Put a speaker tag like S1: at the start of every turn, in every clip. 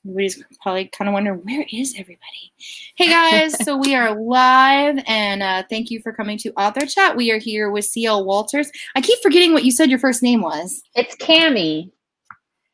S1: Everybody's probably kind of wondering, where is everybody? Hey guys, so we are live, and thank you for coming to Author Chat. We are here with C.L. Walters. I keep forgetting what you said your first name was.
S2: It's Cammie.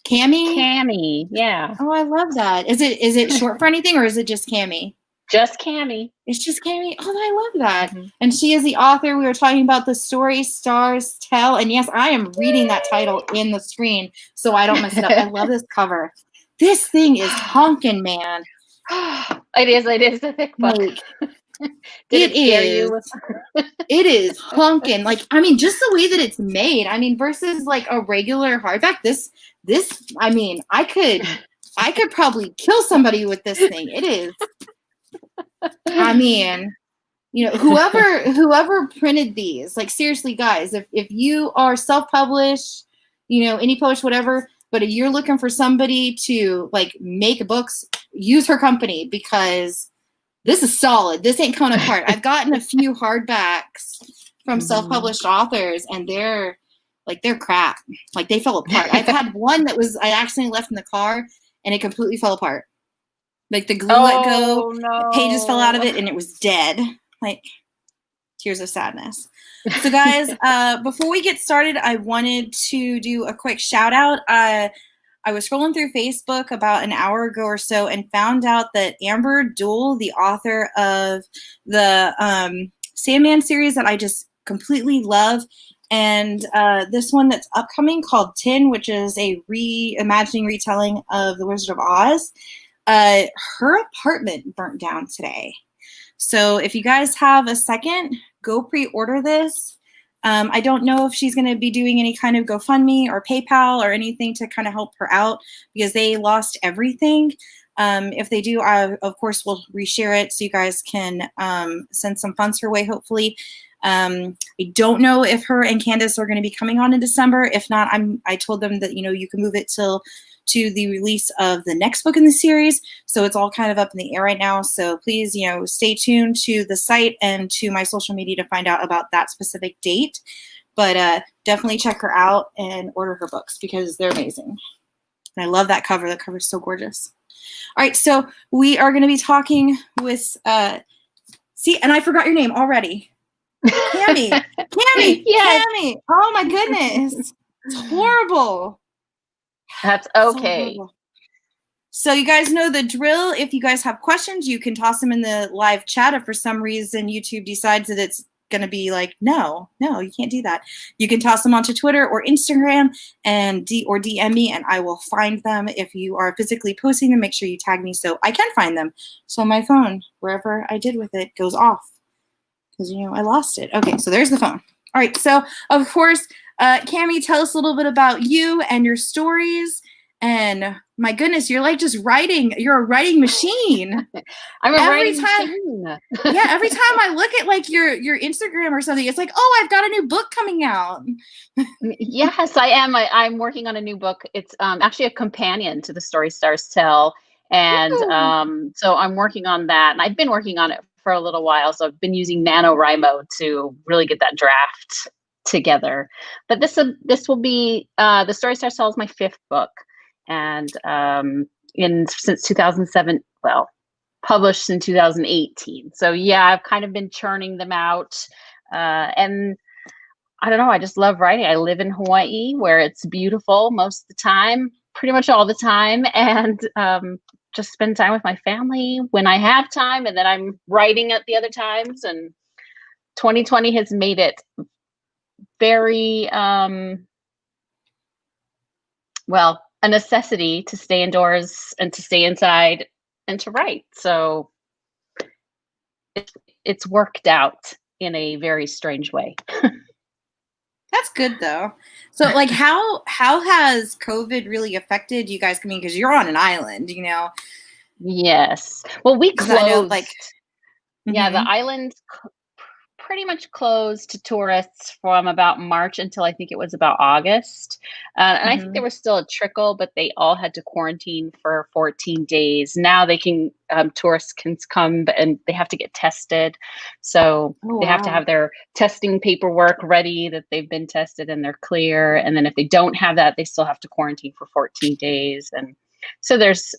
S1: Cammie?
S2: Cammie, yeah.
S1: Oh, I love that. Is it short for anything, or is it just Cammie?
S2: Just Cammie.
S1: It's just Cammie. Oh, I love that. Mm-hmm. And she is the author. We were talking about the story Stars Tell. And yes, I am reading that title in the screen so I don't mess it up. I love this cover. This thing is honking, man.
S2: It is a thick book.
S1: Like, Did it scare you? It is honking. Like, I mean, just the way that it's made. I mean, versus like a regular hardback. This. I mean, I could probably kill somebody with this thing. It is. I mean, you know, whoever printed these, like, seriously, guys, if you are self-published, you know, any published, whatever, but if you're looking for somebody to like make books, use her company, because this is solid. This ain't coming apart. I've gotten a few hardbacks from self-published authors, and they're crap. Like, they fell apart. I've had one that I accidentally left in the car and it completely fell apart. Like, the glue let go, the pages fell out of it, and it was dead. Like, tears of sadness. So, guys, before we get started, I wanted to do a quick shout out. I was scrolling through Facebook about an hour ago or so and found out that Amber Duell, the author of the Sandman series that I just completely love, and this one that's upcoming called Tin, which is a reimagining retelling of The Wizard of Oz, her apartment burnt down today. So if you guys have a second, go pre-order this. I don't know if she's going to be doing any kind of GoFundMe or PayPal or anything to kind of help her out, because they lost everything. If they do, I, of course, will reshare it so you guys can send some funds her way, hopefully. I don't know if her and Candace are going to be coming on in December. If not, I told them that, you know, you can move it to the release of the next book in the series. So it's all kind of up in the air right now. So please, you know, stay tuned to the site and to my social media to find out about that specific date. But definitely check her out and order her books, because they're amazing. And I love that cover. The cover is so gorgeous. All right, so we are going to be talking with, see, and I forgot your name already. Cammie. Cammie. Yes. Cammie. Oh my goodness. It's horrible.
S2: That's okay.
S1: So you guys know the drill. If you guys have questions, you can toss them in the live chat. If for some reason YouTube decides that it's going to be like, no, you can't do that, you can toss them onto Twitter or Instagram and DM me, and I will find them. If you are physically posting them, make sure you tag me so I can find them. So my phone, wherever I did with it, goes off because, you know, I lost it. Okay, so there's the phone. All right, so of course, Cammie, tell us a little bit about you and your stories. And my goodness, you're like just writing. You're a writing machine.
S2: I'm a writing machine.
S1: Yeah, every time I look at like your Instagram or something, it's like, oh, I've got a new book coming out.
S2: Yes, I am. I'm working on a new book. It's actually a companion to the story Stars Tell. And so I'm working on that. And I've been working on it for a little while. So I've been using NaNoWriMo to really get that draft together. But this will be the story Stars Tell is my 5th book. And since 2007, well, published in 2018. So yeah, I've kind of been churning them out. And I don't know, I just love writing. I live in Hawaii, where it's beautiful most of the time, pretty much all the time. And just spend time with my family when I have time. And then I'm writing at the other times. And 2020 has made it very, well, a necessity to stay indoors and to stay inside and to write. So it's worked out in a very strange way.
S1: That's good though. So like how has COVID really affected you guys? I mean, because you're on an island, you know?
S2: Yes. Well, we closed.
S1: I know, like,
S2: yeah, the island pretty much closed to tourists from about March until I think it was about August. And I think there was still a trickle, but they all had to quarantine for 14 days. Now they can, tourists can come and they have to get tested. So they have to have their testing paperwork ready that they've been tested and they're clear. And then if they don't have that, they still have to quarantine for 14 days. And So there's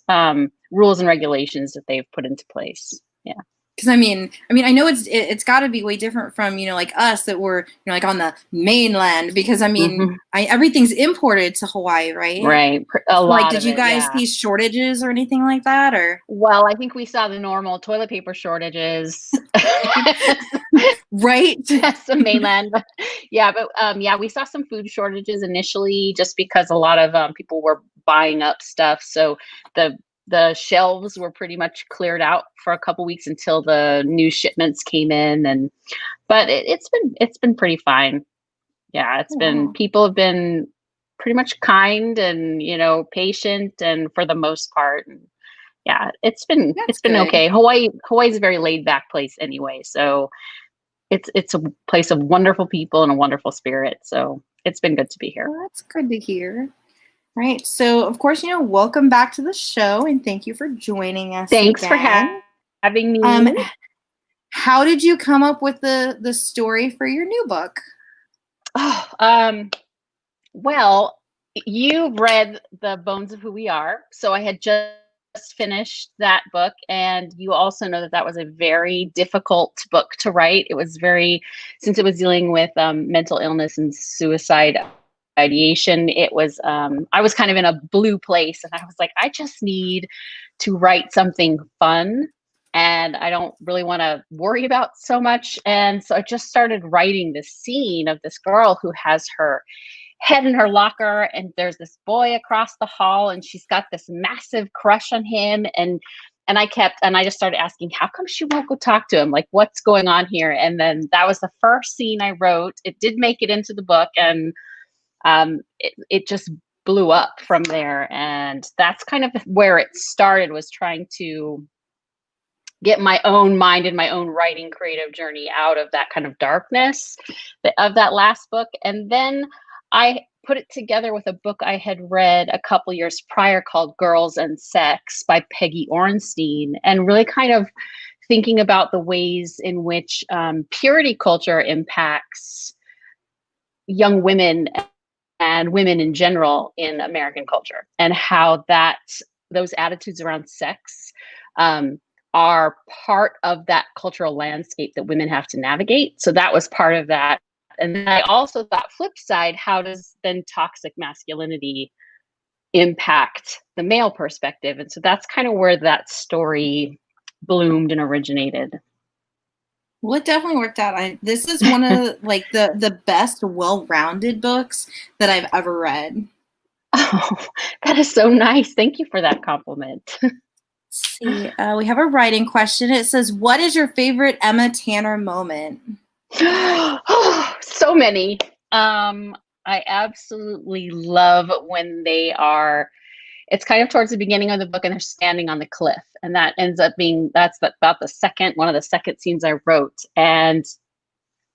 S2: rules and regulations that they've put into place. Yeah.
S1: Because I mean, I know it's got to be way different from, like us that were, like on the mainland, because I mean, everything's imported to Hawaii, right?
S2: Right.
S1: Like, did you guys see shortages or anything like that, or?
S2: Well, I think we saw the normal toilet paper shortages.
S1: Right.
S2: That's the mainland. Yeah, but we saw some food shortages initially, just because a lot of people were buying up stuff. So the shelves were pretty much cleared out for a couple weeks until the new shipments came in, but it's been pretty fine. Yeah, people have been pretty much kind and, patient, and for the most part. And yeah, it's been okay. Hawaii's a very laid back place anyway, so it's a place of wonderful people and a wonderful spirit. So it's been good to be here.
S1: Well, that's good to hear. Right. So, of course, welcome back to the show, and thank you for joining us.
S2: Thanks
S1: again.
S2: for having me.
S1: How did you come up with the story for your new book?
S2: Well, you read The Bones of Who We Are, so I had just finished that book, and you also know that was a very difficult book to write. It was since it was dealing with mental illness and suicide ideation, it was I was kind of in a blue place, and I was like, I just need to write something fun, and I don't really want to worry about so much. And so I just started writing this scene of this girl who has her head in her locker, and there's this boy across the hall, and she's got this massive crush on him. And I just started asking, how come she won't go talk to him? Like, what's going on here? And then that was the first scene I wrote. It did make it into the book, and it just blew up from there. And that's kind of where it started, was trying to get my own mind and my own writing creative journey out of that kind of darkness of that last book. And then I put it together with a book I had read a couple years prior called Girls and Sex by Peggy Orenstein, and really kind of thinking about the ways in which purity culture impacts young women and women in general in American culture, and how those attitudes around sex are part of that cultural landscape that women have to navigate. So that was part of that. And then I also thought, flip side, how does then toxic masculinity impact the male perspective? And so that's kind of where that story bloomed and originated.
S1: Well, it definitely worked out. This is one of the best well-rounded books that I've ever read.
S2: Oh, that is so nice. Thank you for that compliment.
S1: See, we have a writing question. It says, what is your favorite Emma Tanner moment?
S2: Oh, so many. I absolutely love when it's kind of towards the beginning of the book, and they're standing on the cliff, and that ends up being, about one of the second scenes I wrote. And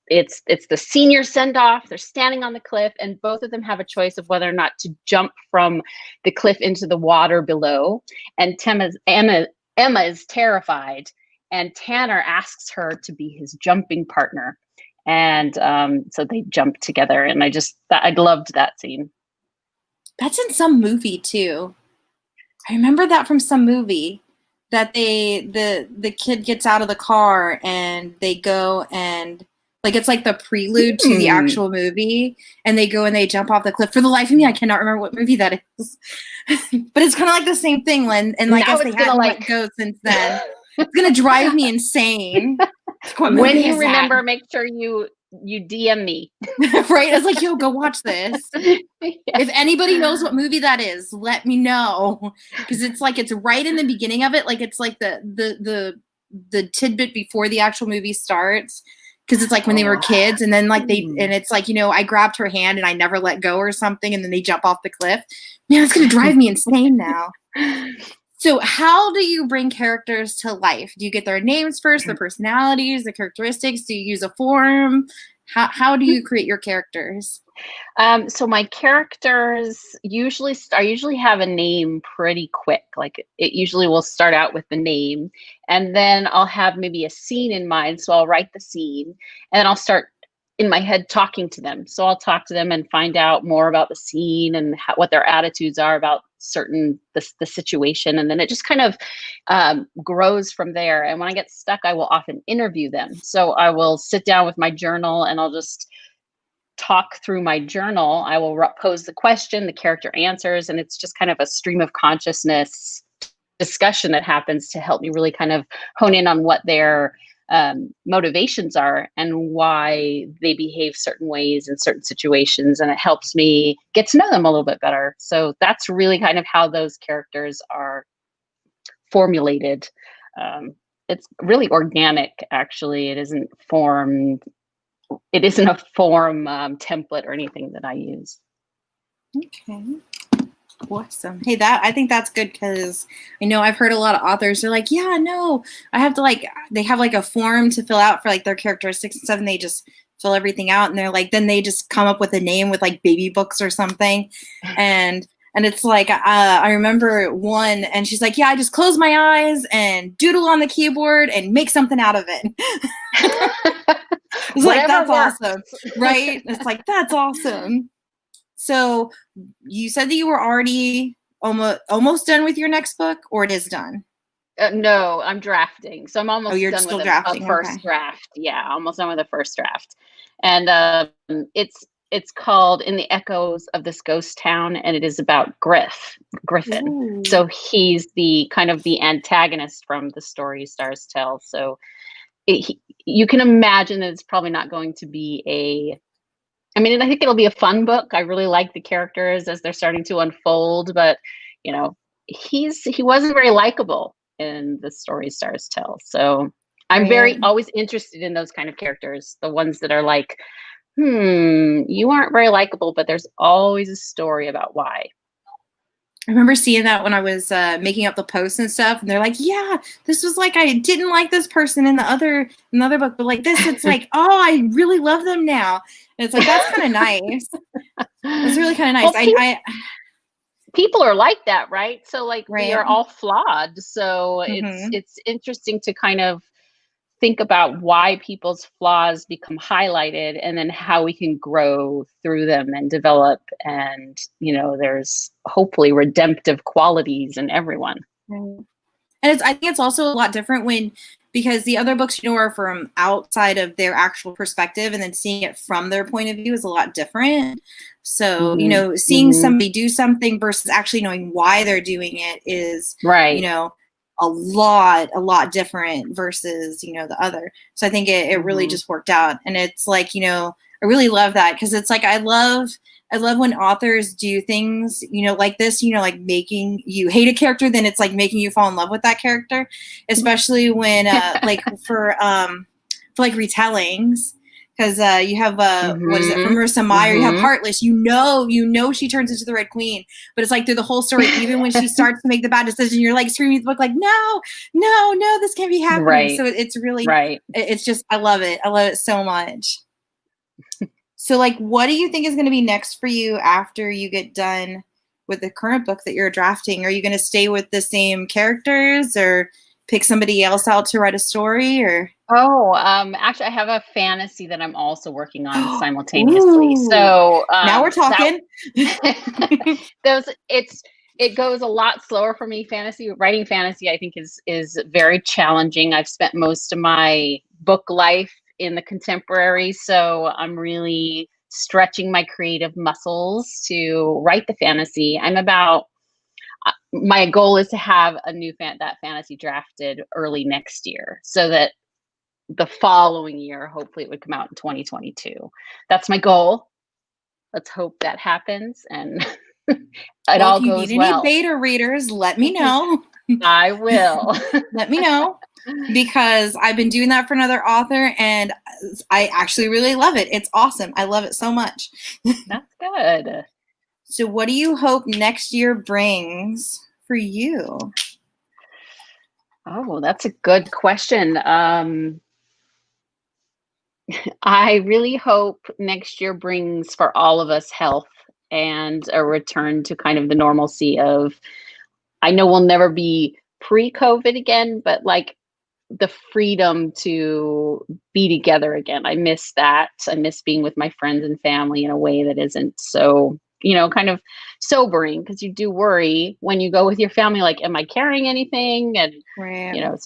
S2: it's the senior send off. They're standing on the cliff, and both of them have a choice of whether or not to jump from the cliff into the water below. And Emma is terrified, and Tanner asks her to be his jumping partner. And so they jump together, and I loved that scene.
S1: That's in some movie too. I remember that from some movie, that the kid gets out of the car and they go and it's like the prelude to the actual movie, and they go and they jump off the cliff. For the life of me, I cannot remember what movie that is. But it's kind of like the same thing, Lynn. And I guess they haven't let go since then. It's gonna drive me insane.
S2: When you remember, make sure you DM me.
S1: Right? It's like, yo, go watch this. Yeah. If anybody knows what movie that is, let me know. Because it's right in the beginning of it. It's like the tidbit before the actual movie starts. Because it's when they were kids, and then and it's I grabbed her hand and I never let go or something, and then they jump off the cliff. Man, it's gonna drive me insane now. So how do you bring characters to life? Do you get their names first, their personalities, the characteristics? Do you use a form? How do you create your characters?
S2: So my characters usually have a name pretty quick. It usually will start out with the name, and then I'll have maybe a scene in mind. So I'll write the scene, and then I'll start in my head talking to them. So I'll talk to them and find out more about the scene and what their attitudes are about the situation. And then it just kind of grows from there. And when I get stuck, I will often interview them. So I will sit down with my journal and I'll just talk through my journal. I will pose the question, the character answers, and it's just kind of a stream of consciousness discussion that happens to help me really kind of hone in on what their motivations are and why they behave certain ways in certain situations. And it helps me get to know them a little bit better. So that's really kind of how those characters are formulated. It's really organic, actually. It isn't a form template or anything that I use.
S1: Okay. Awesome. Hey, I think that's good, because I know I've heard a lot of authors, they're like, yeah, no, I have to they have a form to fill out for their characteristics and stuff, and they just fill everything out, and they're then they just come up with a name with baby books or something. And it's I remember one, and she's like, yeah, I just close my eyes and doodle on the keyboard and make something out of it. It's that's awesome. Right? It's that's awesome. So you said that you were already almost done with your next book, or it is done?
S2: No, I'm drafting. So I'm almost
S1: you're
S2: done
S1: still
S2: with
S1: drafting.
S2: a first draft. Yeah, almost done with the first draft. And it's called In the Echoes of This Ghost Town, and it is about Griffin. Ooh. So he's the kind of the antagonist from the story Stars Tell. So you can imagine that it's probably not going to be I think it'll be a fun book. I really like the characters as they're starting to unfold, but he wasn't very likable in the story Stars Tell. So I'm always interested in those kind of characters, the ones that are you aren't very likable, but there's always a story about why.
S1: I remember seeing that when I was making up the posts and stuff, and they're like, yeah, this was I didn't like this person in the other book, but this, it's oh, I really love them now. And it's that's kind of nice. It's really kind of nice. Well,
S2: people are like that, right? So
S1: right.
S2: We are all flawed. So it's interesting to kind of think about why people's flaws become highlighted, and then how we can grow through them and develop. And, there's hopefully redemptive qualities in everyone.
S1: Right. And I think it's also a lot different because the other books, are from outside of their actual perspective, and then seeing it from their point of view is a lot different. So, seeing somebody do something versus actually knowing why they're doing it is,
S2: right.
S1: A lot different versus, the other. So I think it really just worked out. And it's I really love that, because it's I love when authors do things, like this, making you hate a character, then it's making you fall in love with that character, especially when for retellings. Because you have what is it, from Marissa Meyer? You have Heartless. She turns into the Red Queen, but it's through the whole story, even when she starts to make the bad decision, you're screaming at the book, no, this can't be happening. Right. So it's really It's just, I love it so much. So what do you think is going to be next for you after you get done with the current book that you're drafting? Are you going to stay with the same characters, or pick somebody else out to write a story, or?
S2: Oh, actually, I have a fantasy that I'm also working on simultaneously. Ooh. So
S1: now we're talking.
S2: It goes a lot slower for me. Writing fantasy, I think, is very challenging. I've spent most of my book life in the contemporary, so I'm really stretching my creative muscles to write the fantasy. My goal is to have that fantasy drafted early next year, so that the following year, hopefully, it would come out in 2022. That's my goal. Let's hope that happens, and all goes well. If you need any
S1: beta readers, let me know.
S2: I will.
S1: Let me know, because I've been doing that for another author, and I actually really love it. It's awesome. I love it so much.
S2: That's good.
S1: So what do you hope next year brings for you?
S2: Oh, that's a good question. I really hope next year brings for all of us health and a return to kind of the normalcy of, I know we'll never be pre-COVID again, but the freedom to be together again. I miss that. I miss being with my friends and family in a way that isn't so, kind of sobering, because you do worry when you go with your family, like, am I carrying anything? And,
S1: Right.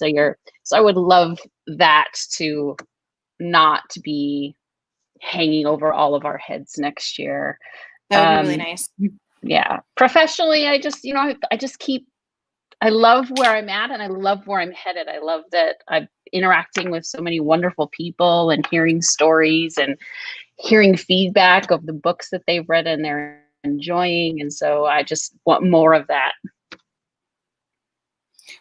S2: so I would love that to not be hanging over all of our heads next year.
S1: That would be really nice.
S2: Yeah. Professionally, I just, I love where I'm at and I love where I'm headed. I love that I'm interacting with so many wonderful people and hearing stories and hearing feedback of the books that they've read and they're enjoying. And so I just want more of that.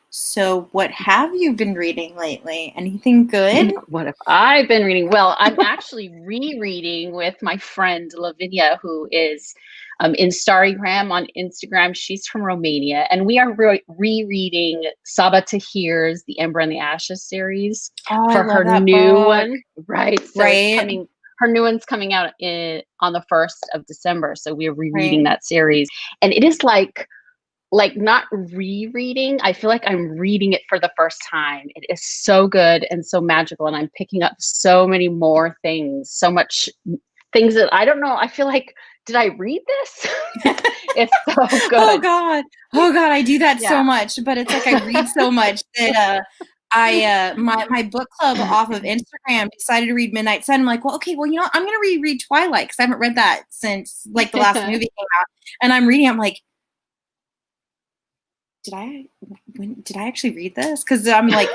S1: So what have you been reading lately? Anything good?
S2: What have I been reading? Well, I'm actually rereading with my friend Lavinia, who is in Starrygram on Instagram. She's from Romania, and we are rereading Saba Tahir's The Ember and the Ashes series
S1: Oh,
S2: for
S1: I love
S2: her
S1: that
S2: new
S1: book.
S2: one. Right. So
S1: Right.
S2: it's coming. Her new one's coming out on the 1st of December. So we're rereading
S1: Right.
S2: that series, and it is like not rereading. I feel like I'm reading it for the first time. It is so good and so magical, and I'm picking up so many more things, so much things that I don't know. I feel like, did I read this? It's so good.
S1: Oh God, I do that
S2: Yeah.
S1: so much, but it's like I read so much that my book club off of Instagram decided to read Midnight Sun. I'm like, well, okay, well, I'm gonna reread Twilight because I haven't read that since like the last movie came out, and I'm reading. I'm like, did I actually read this? Because I'm like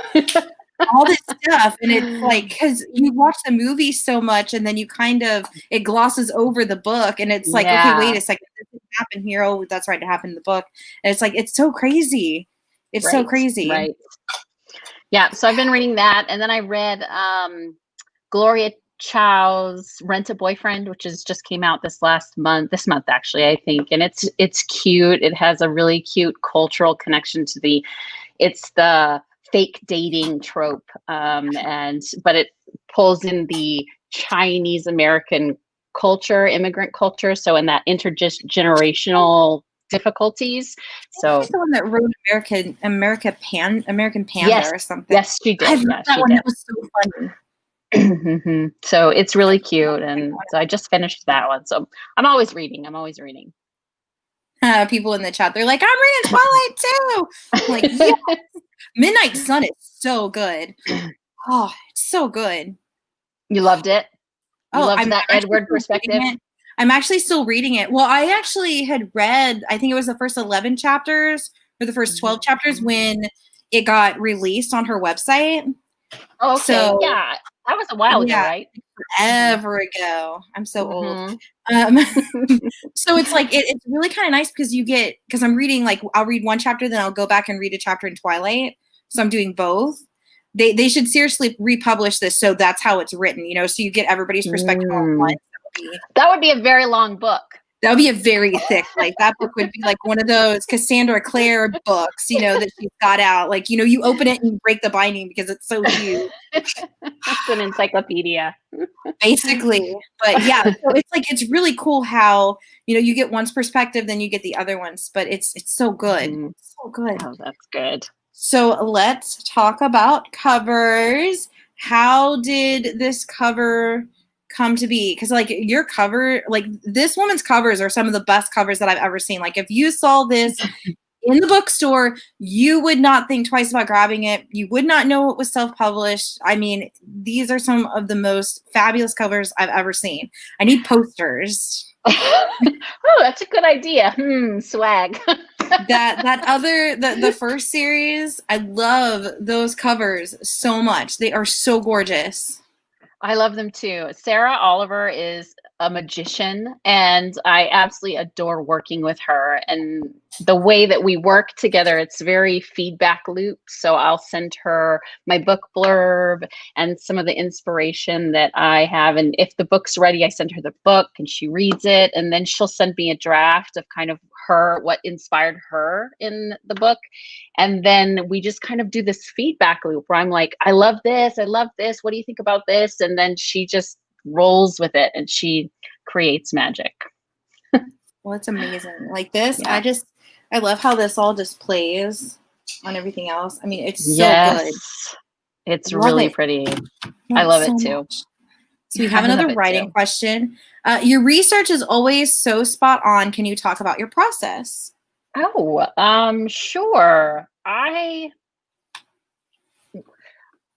S1: all this stuff, and it's like, because you watch the movie so much, and then you kind of, it glosses over the book, and it's like, okay, wait a second, this didn't happen here. Oh, that's right, it happened in the book, and it's like, it's so crazy. It's so crazy.
S2: Right. Yeah. So I've been reading that, and then I read Gloria Chow's Rent a Boyfriend, which just came out this month actually, I think, and it's cute. It has a really cute cultural connection to it's the fake dating trope, but it pulls in the Chinese American culture, immigrant culture, so in that intergenerational difficulties. So
S1: she's the one that wrote American Panda or something.
S2: Yes, she did.
S1: I love that one.
S2: Did.
S1: That was so funny.
S2: Mm-hmm. So it's really cute, and so I just finished that one. So I'm always reading.
S1: People in the chat, they're like, I'm reading Twilight too. I'm like, yes. Midnight Sun is so good. Oh, it's so good.
S2: You loved it? You loved that Edward perspective?
S1: I'm actually still reading it. Well, I actually had read, I think it was the first 11 chapters or the first 12 chapters when it got released on her website.
S2: Oh, okay. So, yeah, that was a while ago, right?
S1: Forever ago. I'm so old. So it's like, it's really kind of nice because I'm reading, like, I'll read one chapter, then I'll go back and read a chapter in Twilight. So I'm doing both. They should seriously republish this, so that's how it's written, so you get everybody's perspective on one.
S2: That would be a very long book.
S1: That would be a very thick, like, that book would be like one of those Cassandra Clare books, that she's got out. Like, you open it and you break the binding because it's so huge.
S2: It's an encyclopedia.
S1: Basically. But yeah, so it's like, it's really cool how, you get one's perspective, then you get the other one's, but it's so good. It's so good.
S2: Oh, that's good.
S1: So let's talk about covers. How did this cover come to be? Because like your cover, like this woman's covers are some of the best covers that I've ever seen. Like if you saw this in the bookstore, you would not think twice about grabbing it. You would not know it was self-published. I mean, these are some of the most fabulous covers I've ever seen. I need posters.
S2: Oh, that's a good idea. Swag.
S1: The first series, I love those covers so much. They are so gorgeous.
S2: I love them too. Sarah Oliver is a magician, and I absolutely adore working with her. And the way that we work together, it's very feedback loop. So I'll send her my book blurb and some of the inspiration that I have. And if the book's ready, I send her the book and she reads it. And then she'll send me a draft of kind of what inspired her in the book. And then we just kind of do this feedback loop where I'm like, I love this. What do you think about this? And then she just rolls with it and she creates magic.
S1: Well, it's amazing. Like this, yeah. I love how this all just plays on everything else. I mean, it's so good.
S2: It's
S1: Love
S2: really
S1: it.
S2: pretty.
S1: Love
S2: I love
S1: so
S2: it too.
S1: much. So we have another writing question. Your research is always so spot on. Can you talk about your process?
S2: Oh, sure. I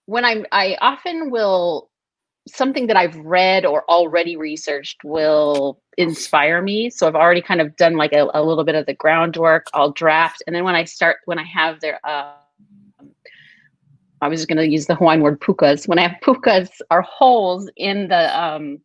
S2: often will, something that I've read or already researched will inspire me. So I've already kind of done like a little bit of the groundwork. I'll draft, and then when I have their, I was going to use the Hawaiian word pukas. When I have pukas or holes in the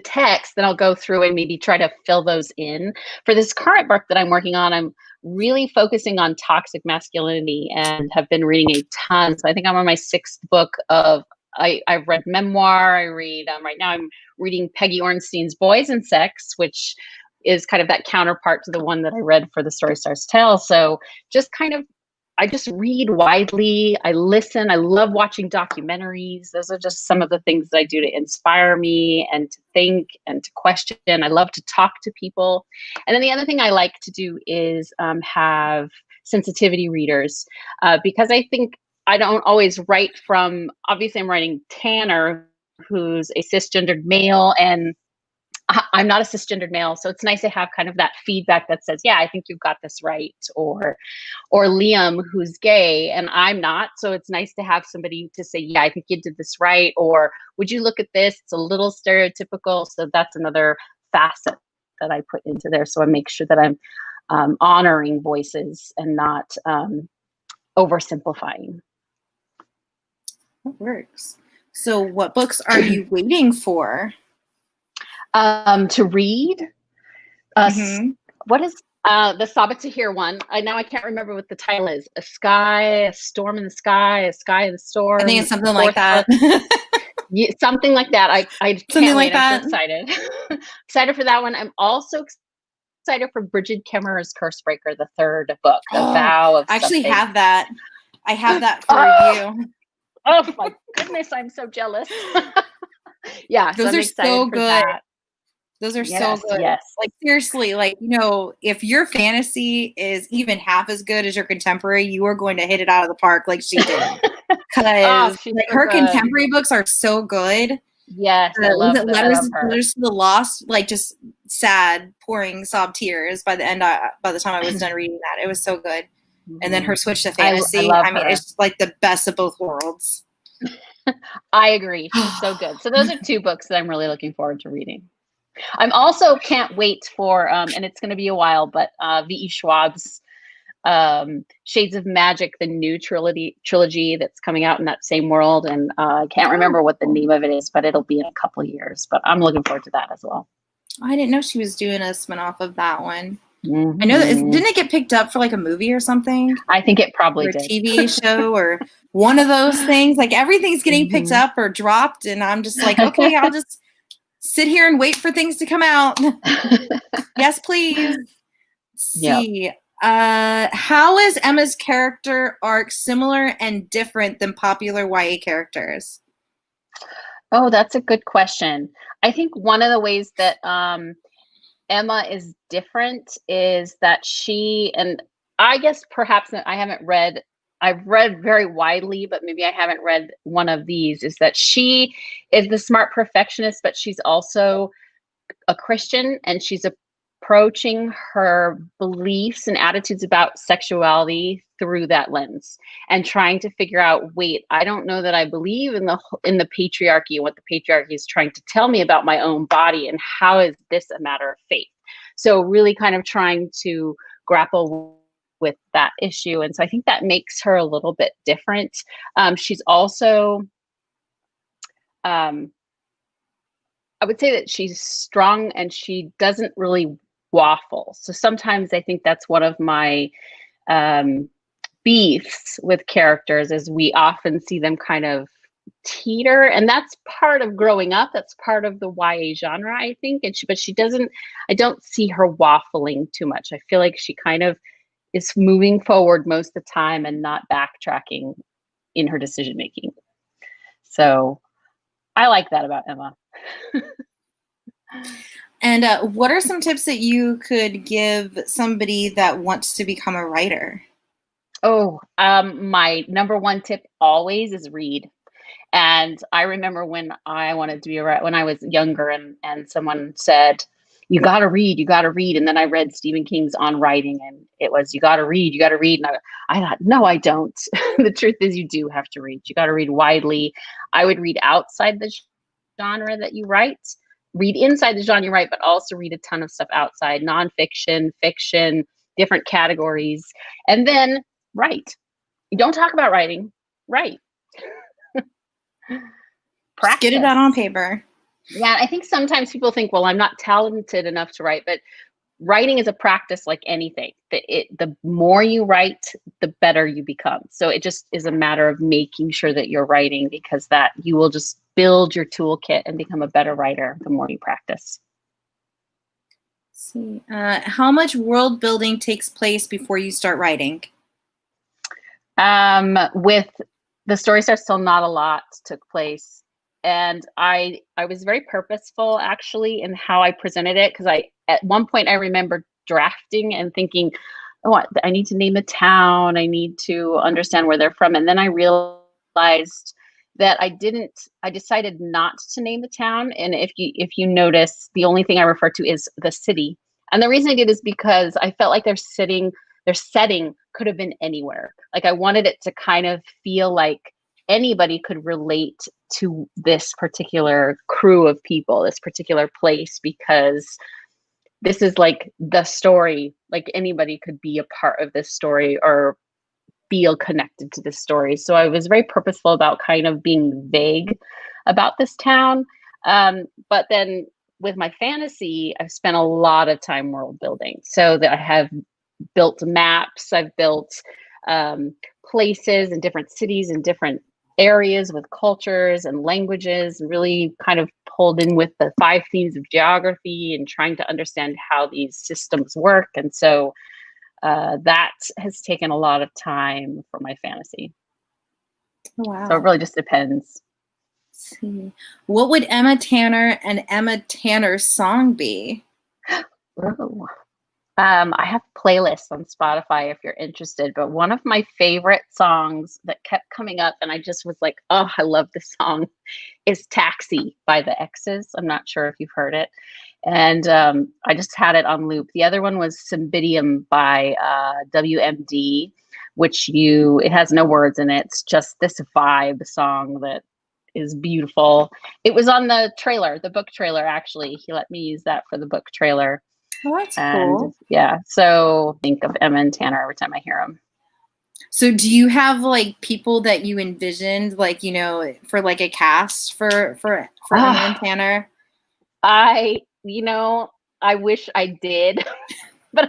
S2: text, then I'll go through and maybe try to fill those in. For this current book that I'm working on, I'm really focusing on toxic masculinity and have been reading a ton. So I think I'm on my 6th book of, I've read memoir. I read, right now I'm reading Peggy Ornstein's Boys and Sex, which is kind of that counterpart to the one that I read for The Story Stars Tell. So just kind of, I just read widely. I listen. I love watching documentaries. Those are just some of the things that I do to inspire me and to think and to question. I love to talk to people. And then the other thing I like to do is have sensitivity readers, because I think I don't always write from, obviously I'm writing Tanner, who's a cisgendered male, and I'm not a cisgendered male, so it's nice to have kind of that feedback that says, yeah, I think you've got this right, or Liam, who's gay and I'm not, so it's nice to have somebody to say, yeah, I think you did this right, or would you look at this, it's a little stereotypical. So that's another facet that I put into there, so I make sure that I'm honoring voices and not oversimplifying.
S1: That works. So what books are you waiting for?
S2: To read. What is the Sabatahir one? I can't remember what the title is. A storm in the sky, a sky in the storm.
S1: I think it's something like that.
S2: Yeah, something like that. I can't wait. I'm so excited. Excited for that one. I'm also excited for Bridget Kemmerer's Cursebreaker, the 3rd book, The Vow of
S1: I actually
S2: something.
S1: have that. I have that for review.
S2: Oh my goodness, I'm so jealous. Yeah,
S1: those are so good. That. Those are so good.
S2: Yes.
S1: Like seriously, like, you know, if your fantasy is even half as good as your contemporary, you are going to hit it out of the park like she did. Because like, her contemporary books are so good.
S2: Yes, I love them.
S1: Letters to the Lost, like just sad, pouring sob tears by the end. By the time I was done reading that, it was so good. And then her switch to fantasy. I mean, it's like the best of both worlds.
S2: I agree. She's so good. So those are 2 books that I'm really looking forward to reading. I'm also can't wait for, and it's going to be a while, but V.E. Schwab's Shades of Magic, the new trilogy that's coming out in that same world. And I can't remember what the name of it is, but it'll be in a couple of years. But I'm looking forward to that as well.
S1: I didn't know she was doing a spinoff of that one. I know that didn't it get picked up for like a movie or something?
S2: I think it probably did.
S1: A TV show or one of those things. Like everything's getting picked up or dropped, and I'm just like, okay, I'll just sit here and wait for things to come out. Yes, please. See, how is Emma's character arc similar and different than popular YA characters?
S2: Oh, that's a good question. I think one of the ways that Emma is different is that she, and I guess perhaps I've read very widely, but maybe I haven't read one of these, is that she is the smart perfectionist, but she's also a Christian, and she's approaching her beliefs and attitudes about sexuality through that lens and trying to figure out, wait, I don't know that I believe in the patriarchy and what the patriarchy is trying to tell me about my own body, and how is this a matter of faith? So really kind of trying to grapple with that issue. And so I think that makes her a little bit different. She's also, I would say that she's strong and she doesn't really waffle. So sometimes I think that's one of my beefs with characters, is we often see them kind of teeter, and that's part of growing up. That's part of the YA genre, I think. But she doesn't, I don't see her waffling too much. I feel like she kind of is moving forward most of the time and not backtracking in her decision making. So I like that about Emma.
S1: And what are some tips that you could give somebody that wants to become a writer?
S2: Oh, my number one tip always is read. And I remember when I wanted to be a when I was younger, and someone said, "You got to read, you got to read." And then I read Stephen King's On Writing, and it was, "You got to read, you got to read." And I thought, no, I don't. The truth is, you do have to read. You got to read widely. I would read outside the genre that you write, read inside the genre you write, but also read a ton of stuff outside, nonfiction, fiction, different categories, and then write. You don't talk about writing, write.
S1: Just get it out on paper.
S2: Yeah, I think sometimes people think, well, I'm not talented enough to write, but writing is a practice like anything. The more you write, the better you become. So it just is a matter of making sure that you're writing, because that you will just build your toolkit and become a better writer the more you practice.
S1: Let's see, how much world building takes place before you start writing?
S2: With the story starts still, not a lot took place. And I was very purposeful actually in how I presented it, because at one point I remember drafting and thinking, oh, I need to name a town, I need to understand where they're from. And then I realized that I decided not to name the town. And if you notice, the only thing I refer to is the city. And the reason I did is because I felt like their setting could have been anywhere. Like I wanted it to kind of feel like anybody could relate to this particular crew of people, this particular place, because this is like the story. Like anybody could be a part of this story or feel connected to this story. So I was very purposeful about kind of being vague about this town. But then with my fantasy, I've spent a lot of time world building. So that I have built maps, I've built places in different cities and different areas with cultures and languages, and really kind of pulled in with the 5 themes of geography and trying to understand how these systems work. And so that has taken a lot of time for my fantasy.
S1: Wow.
S2: So it really just depends.
S1: Let's see. What would Emma Tanner and Emma Tanner's song be?
S2: Ooh. I have playlists on Spotify if you're interested, but one of my favorite songs that kept coming up, and I just was like, oh, I love this song, is Taxi by the X's. I'm not sure if you've heard it. And I just had it on loop. The other one was Cymbidium by WMD, which it has no words in it. It's just this vibe song that is beautiful. It was on the trailer, the book trailer, actually. He let me use that for the book trailer.
S1: Oh, that's cool.
S2: Yeah, so think of Emma and Tanner every time I hear them.
S1: So do you have like people that you envisioned, like, for like a cast for Emma and Tanner?
S2: I wish I did, but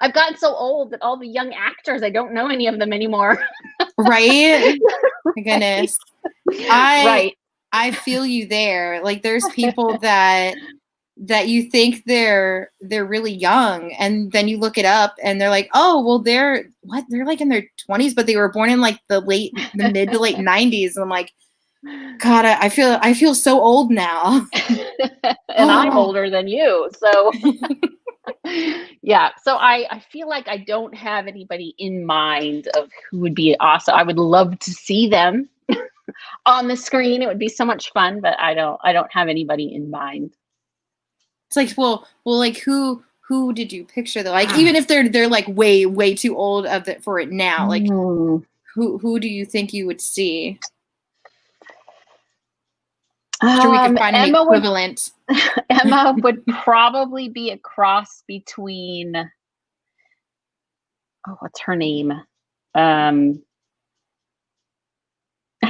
S2: I've gotten so old that all the young actors, I don't know any of them anymore.
S1: Right? My goodness.
S2: Right.
S1: I feel you there. Like there's people that you think they're really young, and then you look it up and they're like, oh, well, they're like in their 20s, but they were born in like the mid to late 90s. And I'm like, God, I feel so old now.
S2: And I'm older than you. So yeah. So I feel like I don't have anybody in mind of who would be awesome. I would love to see them on the screen. It would be so much fun, but I don't have anybody in mind.
S1: It's like, well, like who did you picture though? Like even if they're like way too old for it now, like who do you think you would see? Sure, we could find an equivalent.
S2: Emma would probably be a cross between, what's her name? I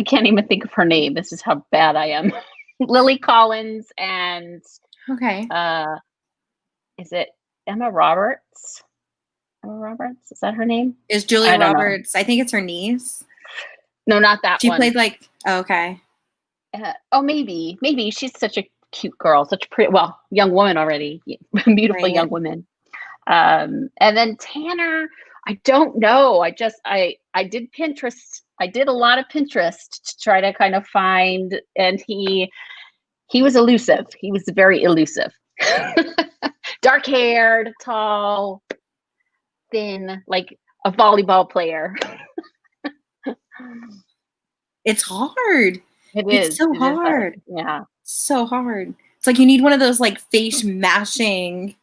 S2: can't even think of her name. This is how bad I am. Lily Collins and
S1: okay.
S2: Is it Emma Roberts? Emma Roberts, is that her name?
S1: Is Julia Roberts? I think it's her niece.
S2: No, not that
S1: she
S2: one.
S1: She played like, okay.
S2: Maybe she's such a cute girl, such a pretty, young woman already, beautiful right. Young woman. And then Tanner, I don't know. I did Pinterest. I did a lot of Pinterest to try to kind of find, and he was elusive. He was very elusive. Dark haired, tall, thin, like a volleyball player.
S1: It's hard. It's so hard.
S2: Yeah.
S1: So hard. It's like you need one of those like face mashing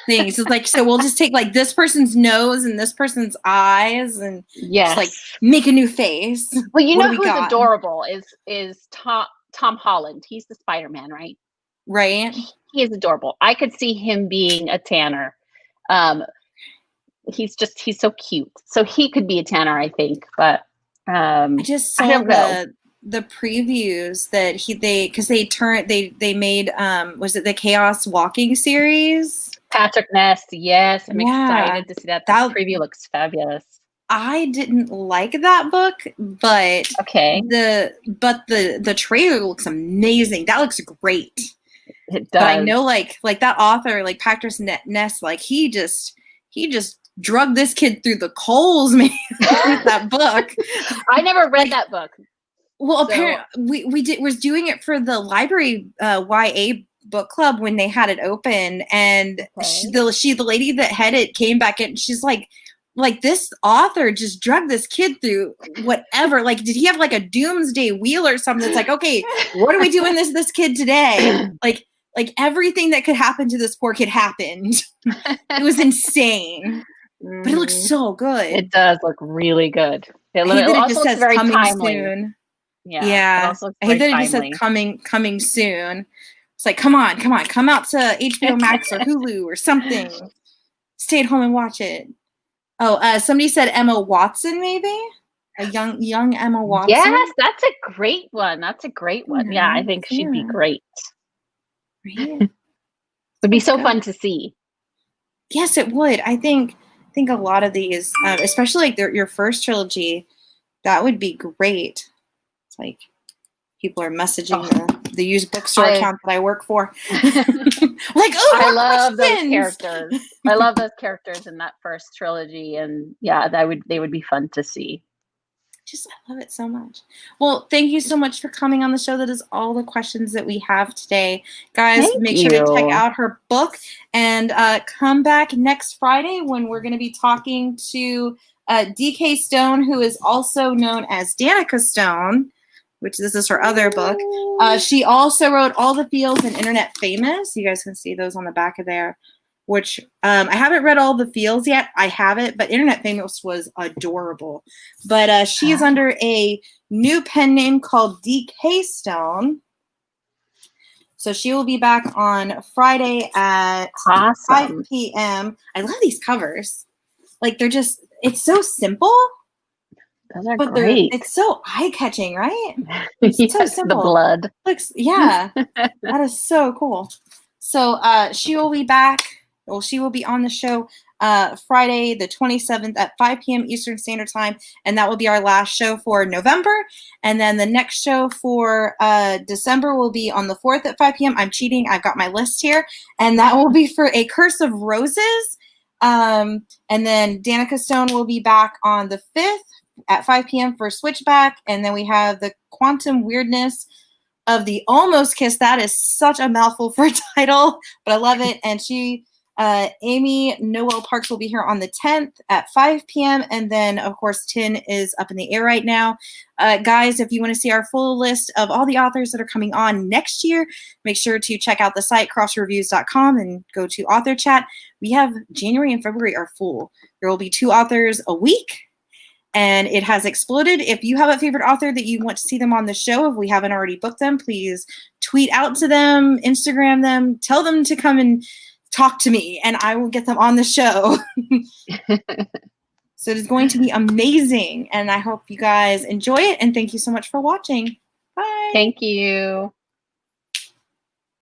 S1: things. It's like, so we'll just take like this person's nose and this person's eyes and just like make a new face.
S2: Well, you know who's adorable is Tom Holland. He's the Spider-Man, right?
S1: Right.
S2: He is adorable. I could see him being a tanner. He's so cute. So he could be a tanner, I think. But
S1: I just saw the previews that they made was it the Chaos Walking series?
S2: Patrick Ness, yes. I'm excited to see that. That preview looks fabulous.
S1: I didn't like that book, but the trailer looks amazing. That looks great.
S2: It does.
S1: But I know like that author, like Patrick Ness, like he just drugged this kid through the coals, man. With that book.
S2: I never read that book.
S1: Well, apparently we was doing it for the library YA book club when they had it open, and the lady that had it came back and she's like this author just drugged this kid through whatever. Like, did he have like a doomsday wheel or something? It's like, okay, what are we doing this kid today? Like everything that could happen to this poor kid happened. It was insane. But it looks so good.
S2: It does look really good. It also looks very timely.
S1: Soon. Yeah. I hate that it just says coming soon. It's like, come out to HBO Max or Hulu or something. Stay at home and watch it. Oh, somebody said Emma Watson, maybe a young Emma Watson.
S2: Yes, that's a great one. Yeah, I think she'd be great. Right. It'd be so fun to see.
S1: Yes, it would. I think a lot of these, especially like your first trilogy, that would be great. It's like people are messaging the used bookstore account that I work for. Like,
S2: I love those characters. I love those characters in that first trilogy, and yeah, they would be fun to see.
S1: I love it so much. Well, thank you so much for coming on the show. That is all the questions that we have today. Guys, make sure to check out her book and come back next Friday when we're going to be talking to D.K. Stone, who is also known as Danica Stone, which this is her other book. She also wrote All the Feels and Internet Famous. You guys can see those on the back of there, which I haven't read All the Feels yet. I have it, but Internet Famous was adorable. But she is under a new pen name called D.K. Stone. So she will be back on Friday at 5 p.m. I love these covers. Like, it's so simple.
S2: Those are great.
S1: It's so eye-catching, right? It's so simple.
S2: The blood.
S1: That is so cool. So she will be back. Well, she will be on the show Friday the 27th at 5 p.m. Eastern Standard Time, and that will be our last show for November. And then the next show for December will be on the 4th at 5 p.m. I'm cheating. I've got my list here. And that will be for A Curse of Roses. And then Danica Stone will be back on the 5th at 5 p.m. for Switchback. And then we have the Quantum Weirdness of the Almost Kiss. That is such a mouthful for a title, but I love it. And Amy Noel Parks will be here on the 10th at 5 p.m. And then, of course, Tin is up in the air right now. Guys, if you want to see our full list of all the authors that are coming on next year, make sure to check out the site, crossreviews.com, and go to Author Chat. We have January and February are full. There will be 2 authors a week, and it has exploded. If you have a favorite author that you want to see them on the show, if we haven't already booked them, please tweet out to them, Instagram them, tell them to come and talk to me, and I will get them on the show. So it is going to be amazing, and I hope you guys enjoy it, and thank you so much for watching. Bye.
S2: Thank you.